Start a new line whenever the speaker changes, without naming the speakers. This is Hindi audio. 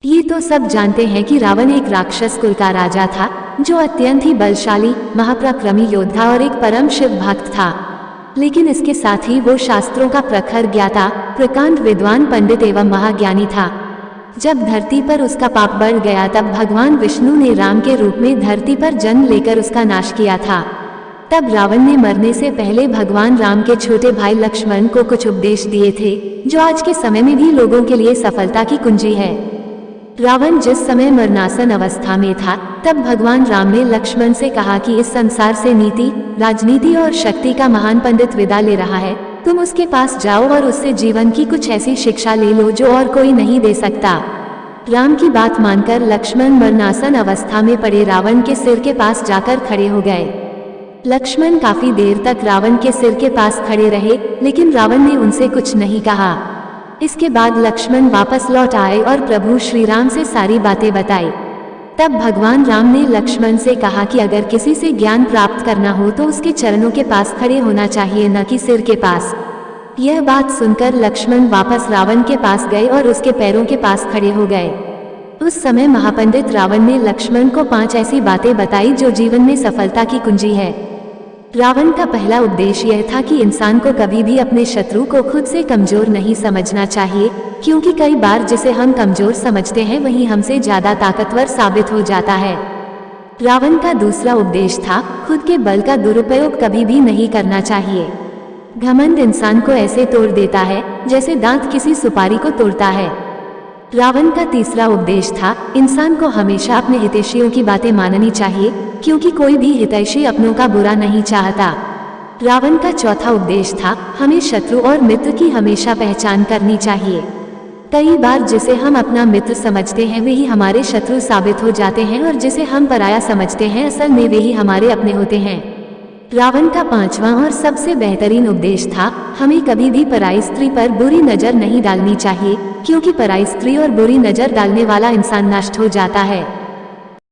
ये तो सब जानते हैं कि रावण एक राक्षस कुल का राजा था, जो अत्यंत ही बलशाली, महापराक्रमी योद्धा और एक परम शिव भक्त था। लेकिन इसके साथ ही वो शास्त्रों का प्रखर ज्ञाता, प्रकांड विद्वान, पंडित एवं महाज्ञानी था। जब धरती पर उसका पाप बढ़ गया तब भगवान विष्णु ने राम के रूप में धरती पर जन्म लेकर उसका नाश किया था। तब रावण ने मरने से पहले भगवान राम के छोटे भाई लक्ष्मण को कुछ उपदेश दिए थे, जो आज के समय में भी लोगों के लिए सफलता की कुंजी है। रावण जिस समय मरणासन अवस्था में था, तब भगवान राम ने लक्ष्मण से कहा कि इस संसार से नीति, राजनीति और शक्ति का महान पंडित विदा ले रहा है। तुम उसके पास जाओ और उससे जीवन की कुछ ऐसी शिक्षा ले लो जो और कोई नहीं दे सकता। राम की बात मानकर लक्ष्मण मरणासन अवस्था में पड़े रावण के सिर के पास जाकर खड़े हो गए। लक्ष्मण काफी देर तक रावण के सिर के पास खड़े रहे, लेकिन रावण ने उनसे कुछ नहीं कहा। इसके बाद लक्ष्मण वापस लौट आए और प्रभु श्री राम से सारी बातें बताई। तब भगवान राम ने लक्ष्मण से कहा कि अगर किसी से ज्ञान प्राप्त करना हो तो उसके चरणों के पास खड़े होना चाहिए, न कि सिर के पास। यह बात सुनकर लक्ष्मण वापस रावण के पास गए और उसके पैरों के पास खड़े हो गए। उस समय महापंडित रावण ने लक्ष्मण को 5 ऐसी बातें बताई जो जीवन में सफलता की कुंजी है। रावण का पहला उपदेश यह था कि इंसान को कभी भी अपने शत्रु को खुद से कमजोर नहीं समझना चाहिए, क्योंकि कई बार जिसे हम कमजोर समझते हैं वही हमसे ज्यादा ताकतवर साबित हो जाता है। रावण का दूसरा उपदेश था, खुद के बल का दुरुपयोग कभी भी नहीं करना चाहिए। घमंड इंसान को ऐसे तोड़ देता है जैसे दांत किसी सुपारी को तोड़ता है। रावण का तीसरा उपदेश था, इंसान को हमेशा अपने हितैषियों की बातें माननी चाहिए, क्योंकि कोई भी हितैषी अपनों का बुरा नहीं चाहता। रावण का चौथा उपदेश था, हमें शत्रु और मित्र की हमेशा पहचान करनी चाहिए। कई बार जिसे हम अपना मित्र समझते हैं वे ही हमारे शत्रु साबित हो जाते हैं, और जिसे हम पराया समझते हैं असल में वे ही हमारे अपने होते हैं। रावण का पांचवा और सबसे बेहतरीन उपदेश था, हमें कभी भी पराई स्त्री पर बुरी नजर नहीं डालनी चाहिए, क्योंकि पराई स्त्री और बुरी नजर डालने वाला इंसान नष्ट हो जाता है।